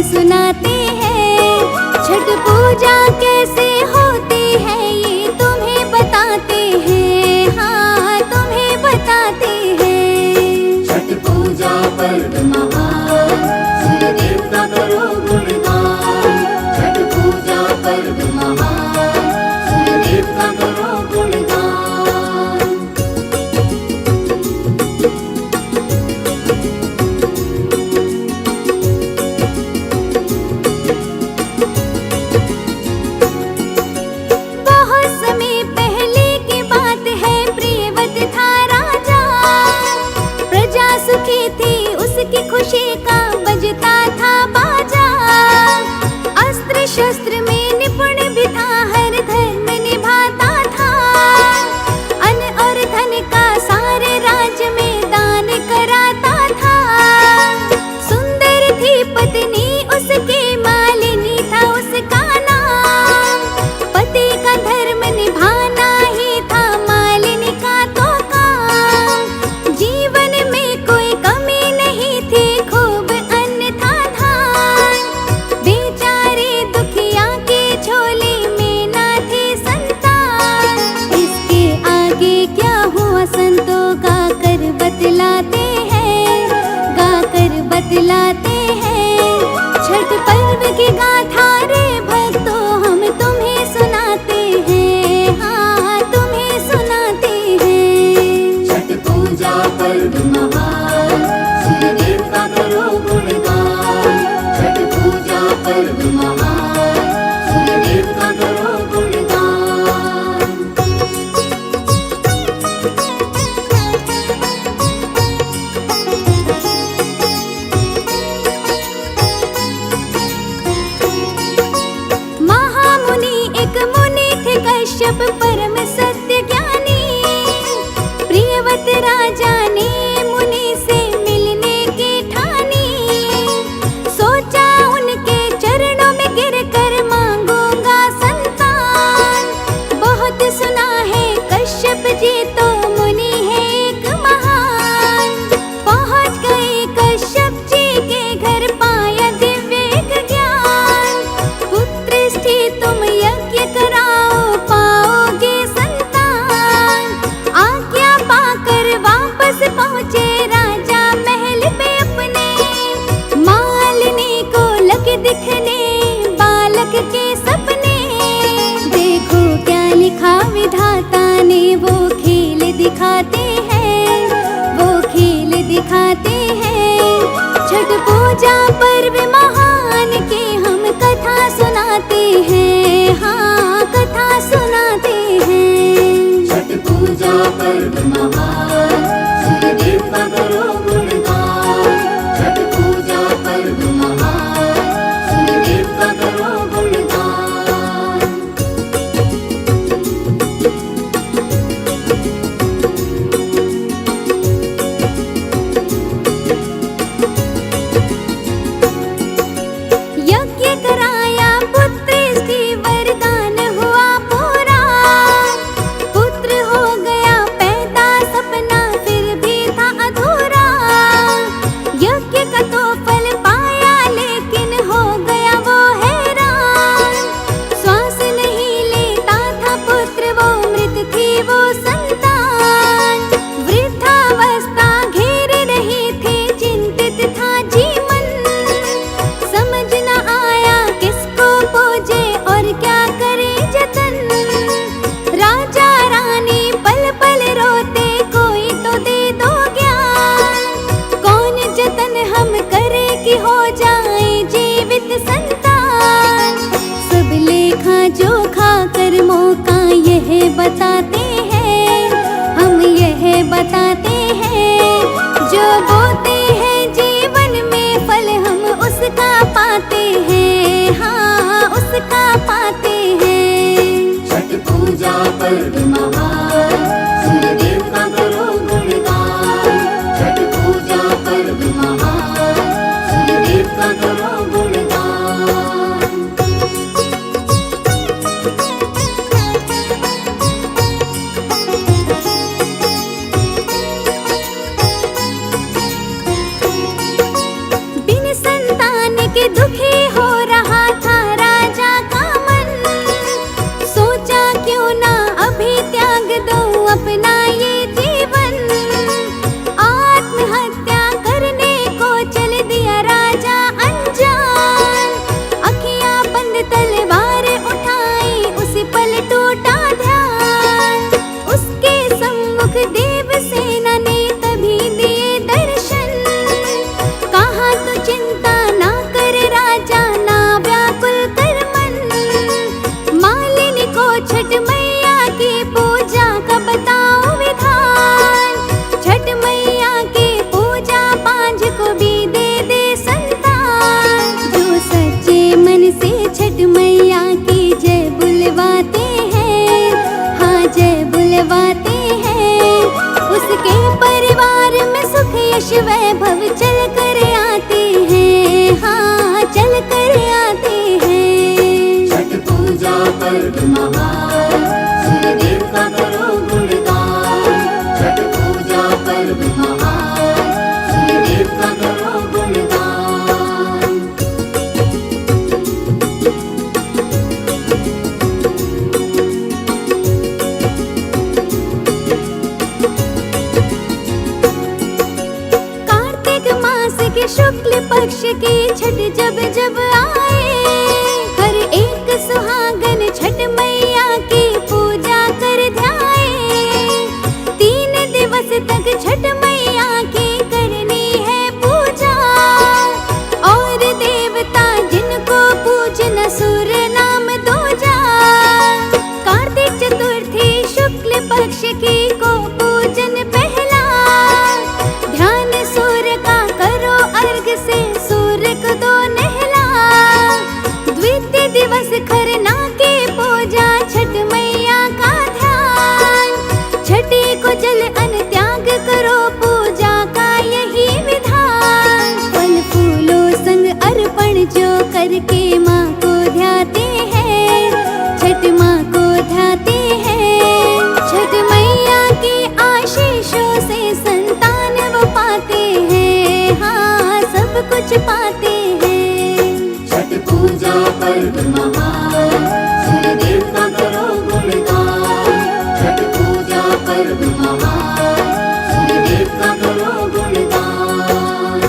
सुनाते हैं। छठ पूजा कैसे होती है ये तुम्हें बताते हैं, हाँ तुम्हें बताते हैं। छठ पूजा पर्व महान, सूर्य देव का करो गुणगान। छठ पूजा पर्व महान, सूर्य देव का करो गुणगान। बहुत समय पहले की बात है, प्रियव्रत था राजा। प्रजा सुखी थी, उसकी खुशी का बजता था बाजा। अस्त्र शस्त्र में निपुण भी था, हर धर्म निभाता था। अन्न और धन का सारे राज्य में दान कराता था। सुंदर थी पत्नी उसकी, मालिनी था उसका नाम। पति का धर्म निभाना ही था मालिनी का तो काम। जीवन में कोई कमी नहीं थी, खूब अन्न था धान। बेचारे दुखिया की झोली में ना थी संतान। इसके आगे क्या हुआ संतों गा कर बतलाते हैं, गा कर बतलाते हैं। छठ पर्व की गाथा रे भक्तों हम तुम्हें सुनाते हैं, हाँ तुम्हें सुनाते हैं। छठ पूजा पर्व महान, सूर्य देव का करो गुणगान। छठ पूजा पर्व महान, सूर्य देव का करो गुणगान। महामुनि एक मुनि थे कश्यप परम सत्य ज्ञानी। प्रियव्रत राजा ने मुनि से मिलने की ठानी। सोचा उनके चरणों में पर्व महान, सूर्यदेव का करो गुणगान। छठ पूजा पर्व महान, सूर्यदेव का करो गुणगान। कार्तिक मास के शुक्ल पक्ष की छठ जब जब आए, हर एक सुहागन छठ मैया की पूजा कर ध्याए। 3 दिवस तक छठ मैया की करनी है पूजा, और देवता जिनको पूजना सूर्य नाम दूजा। कार्तिक चतुर्थी शुक्ल पक्ष की को पूजन पहला, ध्यान सूर्य का करो अर्घ से सूर्य को दो नहला। द्वितीय दिवस खरना की पूजा छठ मैया का ध्यान, छठी को जल अन्न त्याग करो पूजा का यही विधान। फल फूलों संग अर्पण जो करके माँ को ध्याते हैं, छठ माँ को ध्याते हैं। छठ मैया के आशीषों से संतान वो पाते हैं, हाँ सब कुछ पाते हैं। छठ पूजा पर्व महान, सूर्यदेव का करो गुणगान। छठ पूजा पर्व महान, सूर्यदेव का करो गुणगान।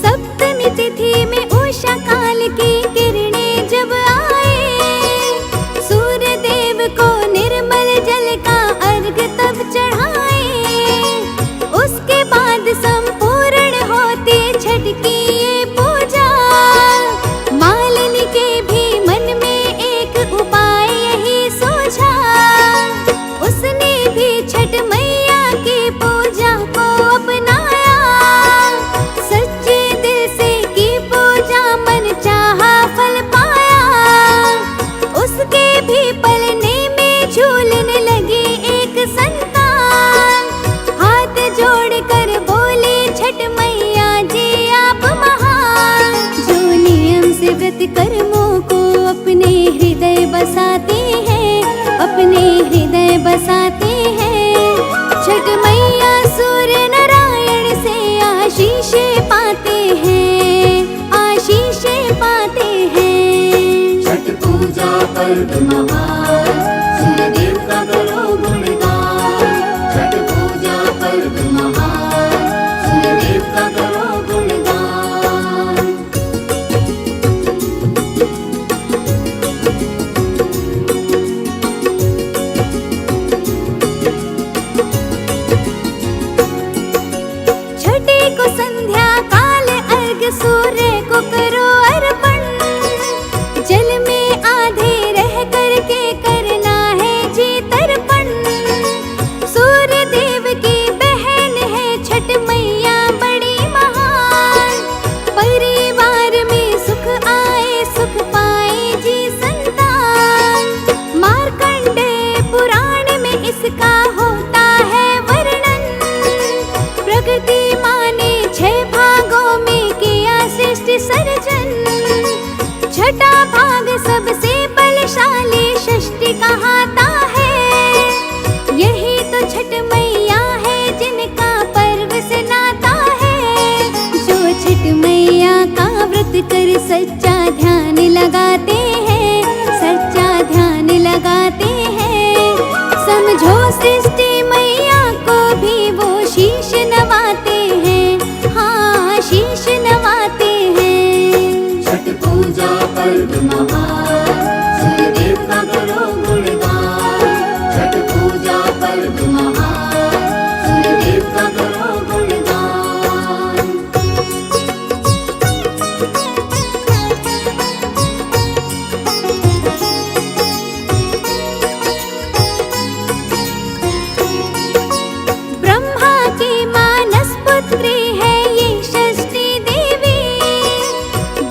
सप्तमी तिथि में उषा काल की किरणें जब आए, सूर्य देव को निर्मल जल का अर्घ तब चढ़ाए। उसके बाद संपूर्ण होती छठ की ये पूजा, मालिनी के भी मन में एक उपाय यही सूझा। उसने भी छठ मैया की पूजा को अपनाया, सच्चे दिल से की पूजा मन चाहा फल पाया। उसके भी पलने में झूलने लगी एक संतान, हाथ जोड़कर बोले छठ मैया जी आप महान। जो नियम से व्रत कर्मों को अपने हृदय बसाते हैं, अपने हृदय बसाते हैं। छठ मैया सूर्य नारायण से आशीष पाते हैं, आशीष पाते हैं। छठ पूजा पर्व महान, सूर्यदेव का करो गुणगान। छठ पूजा पर्व महान, सूर्यदेव का करो गुणगान। छठी को संध्या काल अर्घ सूर्य को करो अर्पण, जल में आधे रह करके करना है जी तर्पण। सूर्य देव की बहन है छठ मैया बड़ी महान, परिवार में सुख आए सुख पाए जी संतान। मार्कंडेय पुराण में इसका होता है वर्णन, प्रकृति माँ ने 6 भागों में किया सृष्टि सर्जन। छठा भाग सबसे बलशाली षष्ठी कहाता है, यही तो छठ मैया है जिनका पर्व से नाता है। जो छठ मैया का व्रत कर सच्चा ध्यान लगाते हैं, सच्चा ध्यान लगाते हैं। समझो सृष्टि मैया को भी वो शीश नवाते हैं, हाँ शीश नवाते हैं। छठ पूजा पर्व महान, सूर्यदेव का करो गुणगान। छठ पूजा पर्व महान, सूर्यदेव का करो गुणगान। ब्रह्मा की मानस पुत्री है ये षष्ठी देवी,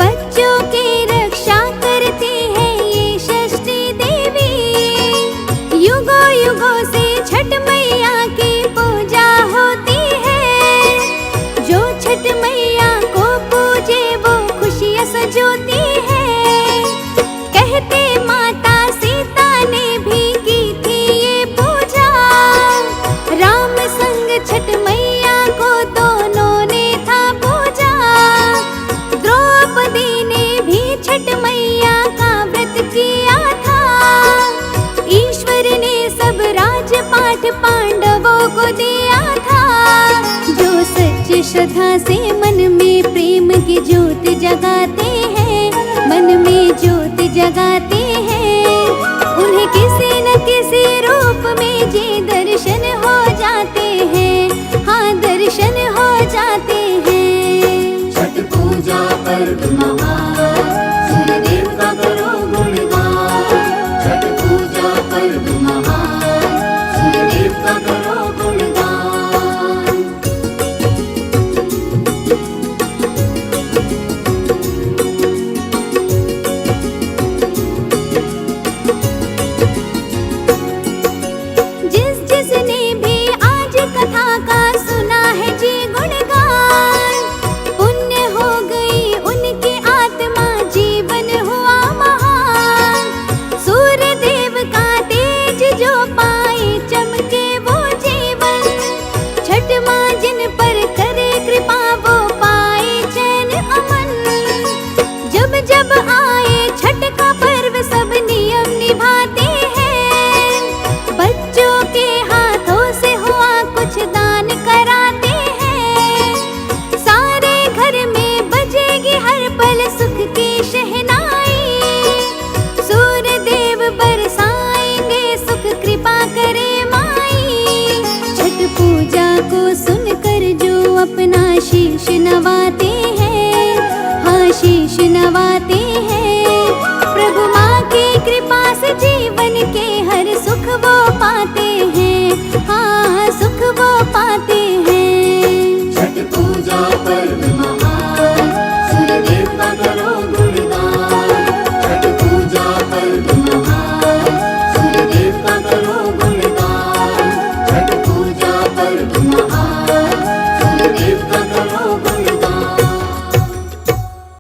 बच्चों की रक्षा करती है ये षष्ठी देवी। पाठ पांडवों को दिया था। जो सच्ची श्रद्धा से मन में प्रेम की ज्योत जगाते हैं, मन में ज्योत जगाते हैं,